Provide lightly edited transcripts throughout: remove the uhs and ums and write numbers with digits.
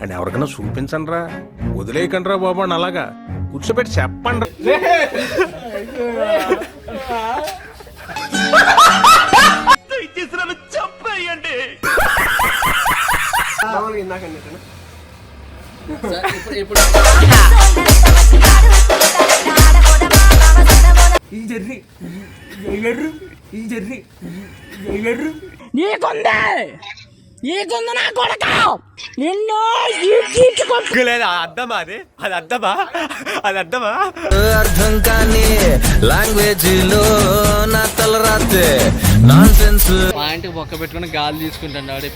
And ఎవరికైనా చూపించండి రా, వదిలేయకండి రా బాబు అని అలాగా కూర్చోబెట్టి చెప్పండి. చెప్పండి. నీకుంది నా కొడక నిన్ను అర్థమా అది అర్థమా అర్థం కాని లాంగ్వేజ్ లో నా తల రాతే నాన్ సెన్స్. పాయింట్ బొక్క పెట్టుకుని గాలి తీసుకుంటాడు.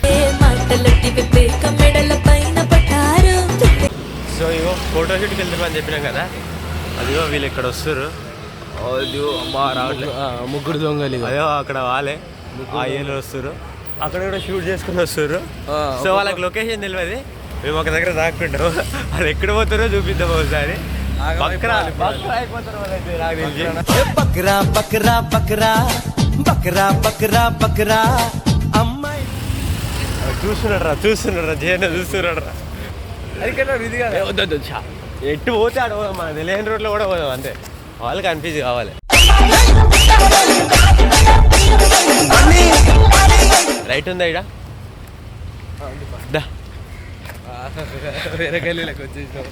సో ఇగో ఫోటోషూట్కి వెళ్తామని చెప్పినాం కదా, అదిగో వీళ్ళు ఇక్కడ వస్తారు. ముగ్గురు దొంగలు అదే అక్కడ వాళ్ళే ఆ ఏళ్ళు వస్తారు, అక్కడ కూడా షూట్ చేసుకుని వస్తారు. సో వాళ్ళకి లొకేషన్ తెలియదు, మేము ఒక దగ్గర దాక్కుంటాం. వాళ్ళు ఎక్కడ పోతారో చూపిద్దాం ఒకసారి. బక్రా బక్రా బక్రా బక్రా బక్రా బక్రా అమ్మాయి చూస్తున్నాడు జైన్ చూస్తున్నాడు. ఎట్టు పోతే ఆడ పోదాం, మన తెలియని రోడ్లో కూడా పోదాం అంతే. వాళ్ళకి కన్ఫ్యూజ్ కావాలి. రైట్ ఉందా ఇడ వేరే గల్లీలోకి వచ్చేసినాం.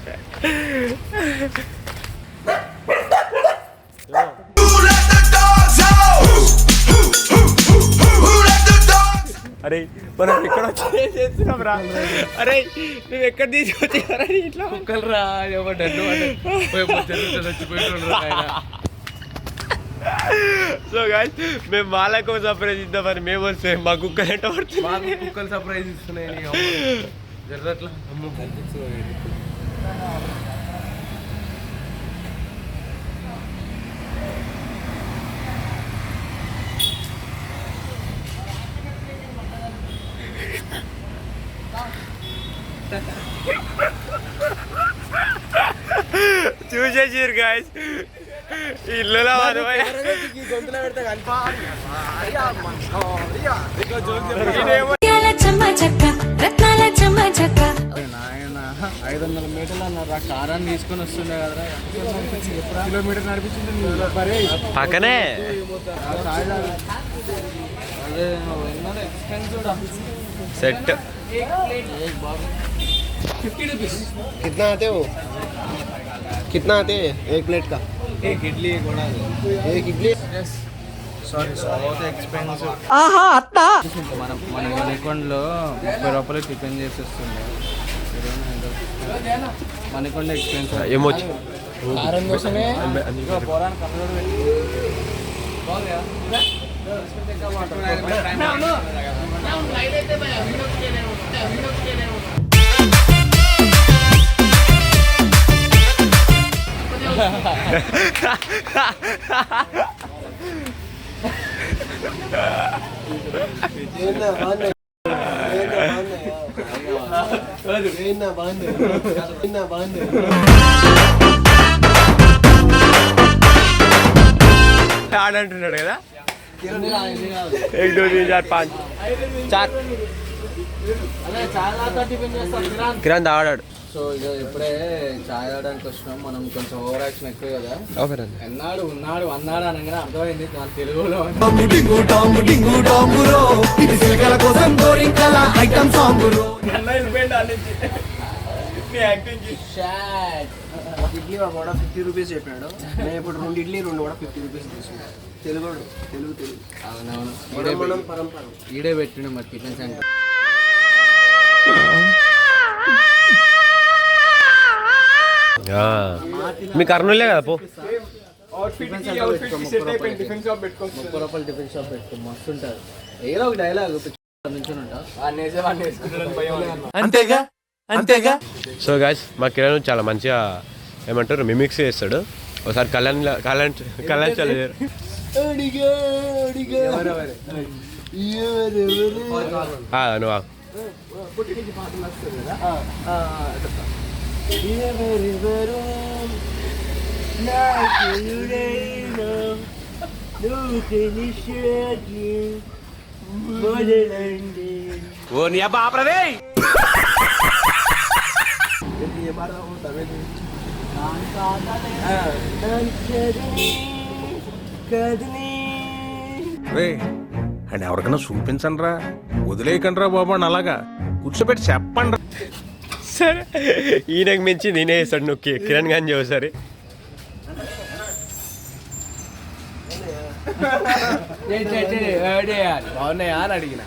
అరే మనం ఎక్కడ చేస్తున్నాం రా. అరే నువ్వు ఎక్కడ తీసుకొచ్చారా ఇట్లా కుక్కలు రా సో గాయ్స్ మేము వాళ్ళకు సర్ప్రైజ్ ఇద్దామని మేము వస్తే మా కుక్కలు ఎంట పడుతుంది. కుక్కలు సర్ప్రైజ్ ఇస్తున్నాయి. జరగట్లా చూసేసారు గాయ్స్ ఇల్లులో నాయన 500 మీటర్లు అన్నారు. ఆ కారాన్ని తీసుకొని వస్తుండే కదా, కిలోమీటర్ నడిపించింది పక్కనే. సెట్ कितना आते हो? कितना आते हैं एक प्लेट का? एक इडली एक इडली. మన మణికొండలో 30 రూపాయలు టిఫిన్ చేసి వస్తుండే. మణికొండ ఎక్స్పెన్సివ్ ఏమొచ్చి కారం కోసమే ఆడంటున్నాడు కదా. 1 2 3 4 5 4 కిరణ్ ఆడాడు. సో ఇక ఇప్పుడే చాయ్ తాగడానికి వచ్చినాం. మనం కొంచెం ఓవర్ యాక్షన్ ఎక్కువ కదా. ఎన్నాడు ఉన్నాడు అన్నాడు అనగానే అర్థమైంది మన తెలుగులో. ఇడ్లీ కూడా 50 రూపీస్ చెప్పాడు. నేను ఇప్పుడు 2 ఇడ్లీ 2 కూడా 50 రూపీస్ తీసుకున్నాను. తెలుగు. అవునవును పరంపర ఈడే పెట్టిండు మరి టిఫిన్ సెంటర్. మీ కర్నూలే కదా పో. 30 రూపాయలు టిఫిన్ షాప్ పెట్టుకో, మస్తు ఉంటుంది. ఏదో ఒక డైలాగ్ అంతేగా. సో గాయ్స్ మా కిరణ్ చాలా మంచిగా ఏమంటారు మిమిక్స్ చేస్తాడు. ఒకసారి కళ్యాణ్ చాలా నువ్వు ఓ నీ అబ్బా ఆపరదే. రే అని ఎవరికైనా చూపించండి రా, వదిలేయకండి రా బాబు అని అలాగా కూర్చోబెట్టి చెప్పండి రా. సరే ఈయనకు మించి నేనే వేస్తాడు నొక్కి కిరణ్ గాంధీ ఒకసారి. బాగున్నాయా అని అడిగిన.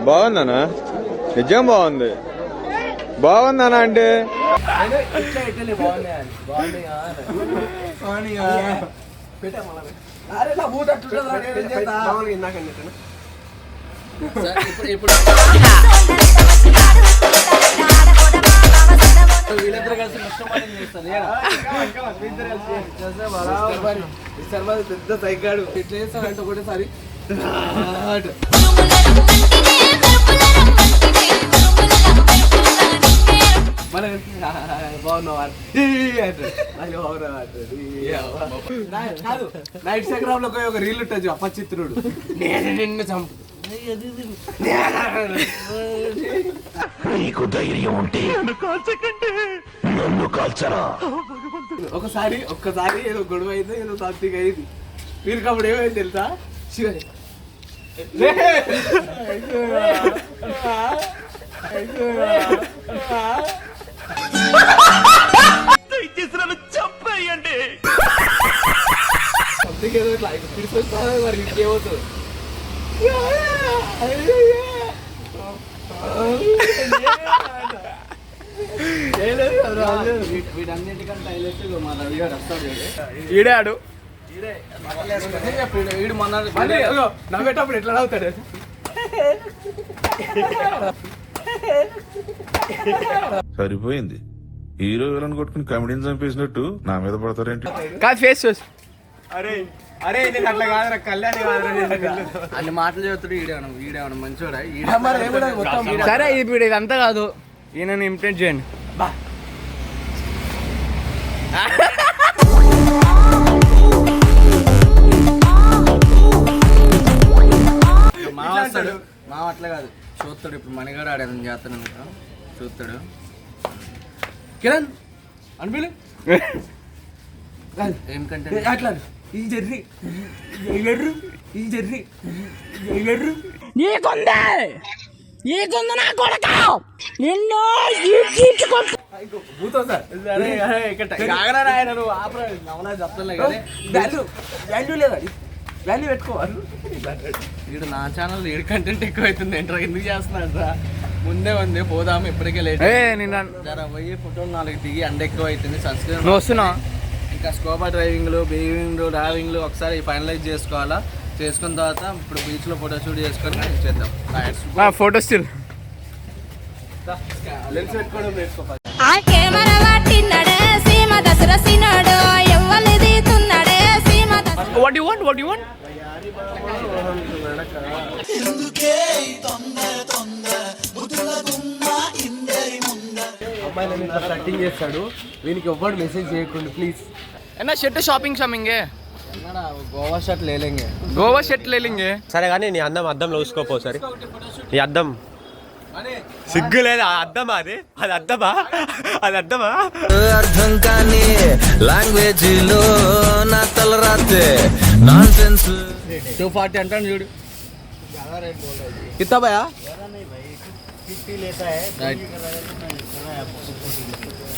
బాగుందనా? నిజం బాగుంది. బాగుందనా అంటే ఇప్పుడు వీళ్ళిద్దరు కలిసి కష్టపడి చేస్తారు. పెద్ద సైకాడు ఇట్లా చేస్తాడంటే ఒకటేసారి బాగున్నావా నా ఇన్స్టాగ్రామ్ లో ఒక రీల్ ఉంటుంది అపచిత్రుడు, నేను నిన్ను చంపు. నీకు ధైర్యం ఉంటే నన్ను కాల్చరా. ఒక్కసారి ఏదో గొడవ అయిందో ఏదో సంథింగ్ అయింది. వీరికి అప్పుడు ఏమైంది తెలుసా? శివని చెప్పండి. సంథింగ్ ఏదో ఇట్లా పిడిపోతుంది. మరి ఇంకేమవుతుంది? వీటన్నిటికంటే హైలైట్ మా రవి గారు వస్తాడు. ఈడాడు వీడు మన నవ్వేటప్పుడు ఎట్లా నవ్వుతాడు? సరిపోయింది. హీరో విలన్ కొట్టుకుని కమెడీని చంపేసినట్టు నా మీద పడతారేంటి? కాదు ఫేస్ చూసి. అరే అరే నేను అట్లా కాదురా, కళ్యాణి కాదురా. అన్ని మాటలు చెబుతాడు. ఈడేమన్నా మంచోడా? సరే ఇప్పుడు ఇదంతా కాదు, ఈయనని ఇంప్రెంట్ చేయండి. మా వస్తాడు, మా అట్లా కాదు చూస్తాడు. ఇప్పుడు మణిగాడు ఆడేదని చేస్తాను చూస్తాడు. కిరణ్ అనిపిలు ఏమిటంటే అట్లా ఈ జర్రి ఈ జర్రి నీకుంది నా కొడక నిన్ను ఈడ్చుకుంటా. వాల్యూ పెట్టుకోవాలి. వీడు నా ఛానల్ వీడి కంటెంట్ ఎక్కువ అవుతుంది. ఏంట్రా ఎందుకు చేస్తున్నాడు రా? ముందే ఉంది పోదాము, ఇప్పటికే లేట్. జర పోయి ఫోటోలు 4 దిగి అండ ఎక్కువ అవుతుంది. సన్స్క్రీన్ వస్తున్నా. ఇంకా స్కోబా డ్రైవింగ్లు ఒకసారి ఫైనలైజ్ చేసుకోవాలా. చేసుకున్న తర్వాత ఇప్పుడు బీచ్లో ఫోటో షూట్ చేసుకొని చేద్దాం. ఫోటో స్టిల్ లెన్స్ పెట్టుకోవడం నేర్చుకోవాలి. ఆ కెమెరా పట్టినడే సీమ దసరసినడు ఎవ్వలిది తున్నడే సీమ దసర. వాట్ యు వాంట్ అమ్మాయిలని సెట్టింగ్ చేస్తాడు. వీనికి ఎవ్వడు మెసేజ్ చేయకుండా ప్లీజ్. అన్న షర్ట్ షాపింగ్ గోవా షర్ట్ లేలేంగే. గోవా షర్ట్ లేలింగే. సరే కానీ నీ అందం అద్దంలో చూసుకోపో సరే. నీ అద్దం సిగ్గు లేదా? అద్దమా అది అద్దమా అర్థం కాని లాంగ్వేజ్ లో నా తల రాతే నాన్ సెన్స్. 240 అంటాను చూడు. కిత్తా భయా?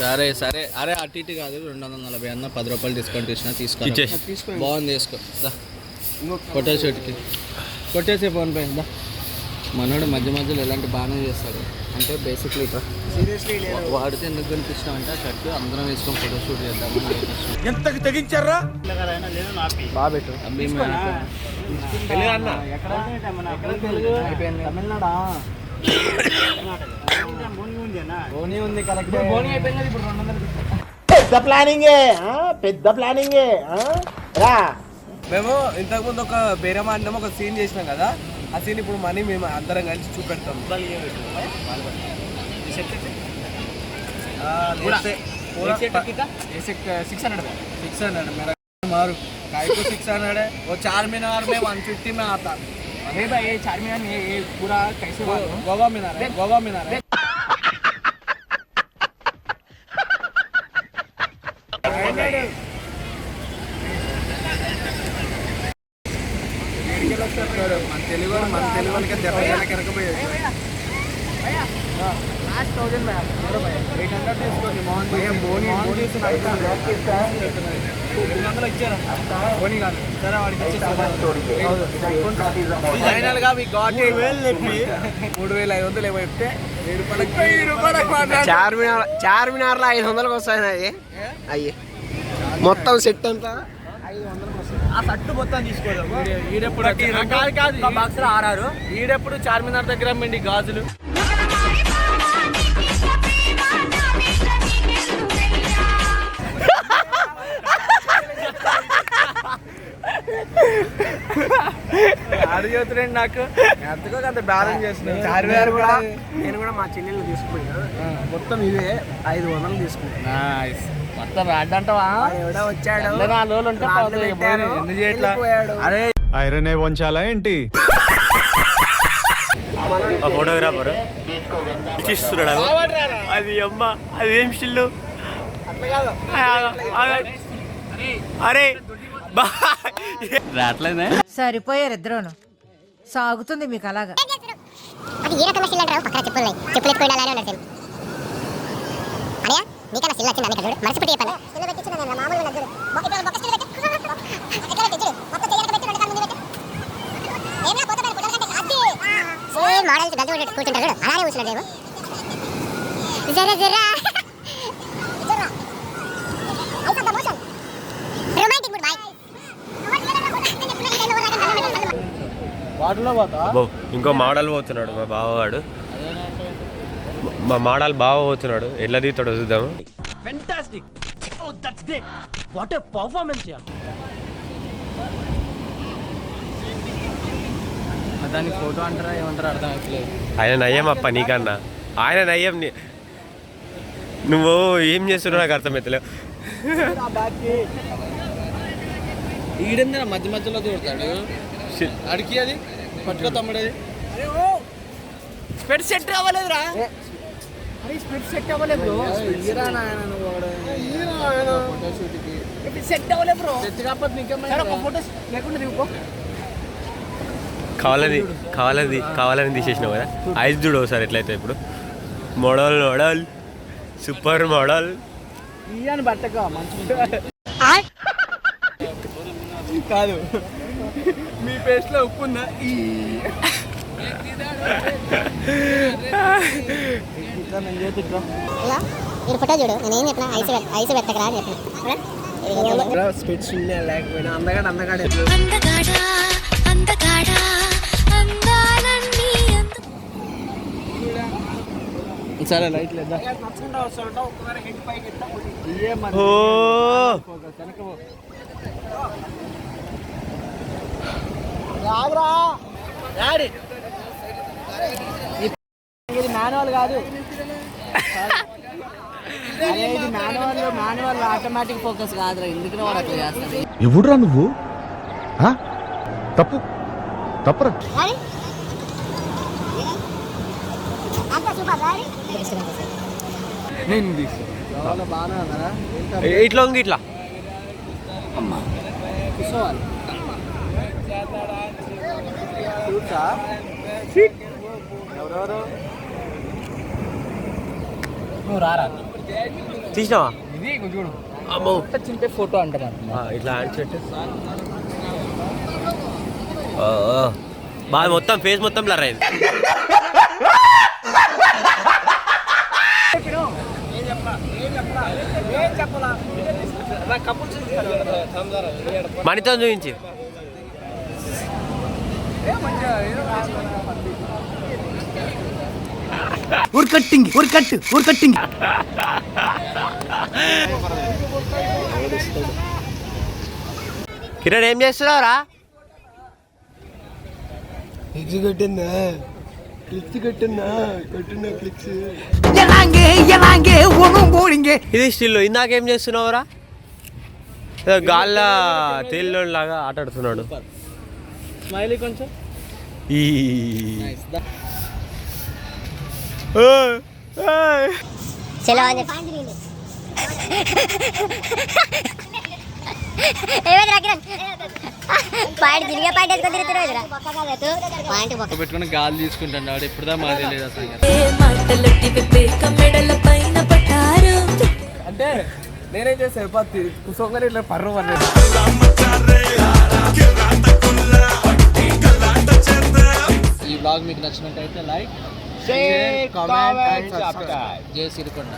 సరే అరే అటు ఇటు కాదు 240 అన్న 10 రూపాయలు డిస్కౌంట్ ఇచ్చిన తీసుకో. బాగుంది తీసుకో. ఫోటో షూట్కి కొట్టేసే ఫోన్ పై మనోడు మధ్యలో ఎలాంటి బాగానే చేస్తాడు అంటే బేసిక్లీ వాడితే ఎందుకు కనిపిస్తాం అంటే ఆ షర్ట్ అందరం వేసుకొని ఫోటో షూట్ చేద్దామని. ఎంతకి తెగించారా? బాగా పెట్టు. తమిళనాడా బోని ఉంది కరెక్ట్. బోని అయిపోయింది. ఇప్పుడు 200 పెద్ద ప్లానింగే రా. మేము ఇంతకుముందు ఒక బేరమాండం ఒక సీన్ చేసినాం కదా. ఆ సీన్ ఇప్పుడు మనీ మేము అందరం కలిసి చూపెడతాం. 600 मेरा मारू काय को 600 है वो 4 मीनार में 150 में आता अरे भाई ये चारमीनार में ये पूरा कैसे గోవా मीनार है గోవా मीनार है మన తెలుగు వాళ్ళకి దెబ్బకి लास्ट 1000 में 800 తీసుకోండి మోహన్ పోనీ కాదు సరే వాడికి ఫైనల్ గా 3500 ఏమో చెప్తే 1000 రూపాయలకు చార్మినార్లో 500కి వస్తాయి అయ్యి అయ్యి మొత్తం సెట్ అంతా ఆ సట్టు మొత్తం తీసుకోదాం ఈడెప్పుడు కాదు బాక్స్ ఆరారు ఈడెప్పుడు చార్మినార్ దగ్గర అమ్మండి గాజులు అడిగవుతున్నాండి నాకు ఎంతకో అంత బ్యాలెన్స్ చేస్తున్నాను చార్మినార్ కూడా నేను కూడా మా చెల్లెళ్ళు తీసుకుపోయినా మొత్తం ఇదే 500 తీసుకున్నా మొత్తం రాడ్డంటావా ఎవడో వచ్చాడు ఎందుకు చేయట్లా అరే ఐరన్ వంచాలా ఏంటి ఫోటోగ్రాఫర్ ఇస్తున్నాడు అది అమ్మ అది ఏం స్టిల్లు అరే రావట్లేదే సరిపోయారు ఇద్దరును సాగుతుంది మీకు అలాగా అది ఏ రకమైన సిల్ అంటారు పక్కన చెప్పులు ఎత్తుకొని అలానే ఉన్నాడు సేమ్ అరే నీకన్నా సిల్ వచ్చిందా నీకు చూడు మర్చిపోయి చెప్పాను సిల్ పెట్టించిన నేను మామూలుగా ఉన్నాడు చూడు బొక్క సిల్ పెట్టు ఎక్కడ పెట్టు మొత్తం చేయక పెట్టు రెండు కళ్ళు పెట్టు ఏమన్నా పోతా పని పుట్టల కంటే అది సేమ్ మోడల్స్ గంట కూర్చుంటాడు చూడు అలానే కూర్చున్నాడు ఏమో జరా జరా జరా ఐసా ద మోషన్ రొమాంటిక్ మూడ్ బాయ్ వాటిలో పోతా ఇంకో మోడల్ పోతున్నాడు మా బావగాడు మా మోడల్ బావ పోతున్నాడు ఎట్లా తీస్తాడో చూద్దాము fantastic oh that's great what a performance yeah దానికి ఫోటో అంటారా ఏమంటారా అర్థం అవుతలేదు ఆయన నయ్యం అప్ప నీకన్నా ఆయన నయ్యం నువ్వు ఏం చేస్తున్నావు నాకు అర్థమవుతలేవు ఈడేందా మధ్య మధ్యలో దూడతాడు అడికి అది పట్టుకో తమ్ముడు అది స్పెడ్ సెట్ అవ్వలేదురా అరే స్పెడ్ సెట్ అవ్వలేదు బ్రో ఫోటో షూట్కి సెట్ అవ్వలేదు బ్రో సెట్ కాకపోతే నీకేమైనా సరే ఒక ఫోటో లేకుండా దిగుకో కావాలని తీసేసినావు కదా ఐదు చూడు ఒకసారి ఎట్లయితే ఇప్పుడు మోడల్ సూపర్ మోడల్ ఇయ్యాను బట్టక మంచిగా కాదు మీ పేస్ట్ లో ఉప్పు ఉందా మీరు ఫోటో చూడు నేనేం చెప్పిన ఐసు పెట్టకరా అని చెప్పిన స్పెట్స్ ఉన్నాయి లేకపోయినా అందగాడు సరే లైట్ లేదా ఇది మాన్యువల్ కాదు అరే ఇది మాన్యువల్ ఆటోమేటిక్ ఫోకస్ కాదురా ఎందుకు వాడు అట్లా చేస్తాడు ఎవడురా నువ్వు తప్పురా నేను తీసుకున్నా బాగానే ఉన్నారా ఇట్లా ఉంది ఇట్లా కూర్చోవాలి చూసా ఎవరెవరు నువ్వు రారా తీసినావా ఇది చూడు అమ్మో చింపే ఫోటో అంటారు ఇట్లా హ్యాండ్ సెట్ బాగా మొత్తం ఫేస్ మొత్తం బ్లర్ అయింది మణితో చూపించి కట్టింగ్ కిరణ్ ఏం చేస్తున్నావురా ఇది స్టిల్ ఇందాకేం చేస్తున్నావురా గాల్ల తేలిలోలాగా ఆటాడుతున్నాడు స్మైలీ కొంచెం ఈ చలో అని ఏమైంది రాకిరణ్ పాయింట్ తిరిగే పాయింట్ వేసుకొని తిరుగుతున్నావు పాయింట్ బొక్క పెట్టుకుని గాలి తీసుకుంటాను వాడు ఎప్పుడుదా మాకు తెలియదు అసలు. అంటే నేనేం చేస్తాను కుసోగానే ఇట్లా పర్రు పర్లేదు. ఈ బ్లాగ్ మీకు నచ్చినట్టయితే లైక్ కామెంట్ అండ్ సబ్స్క్రైబ్. జై సిరికొండ.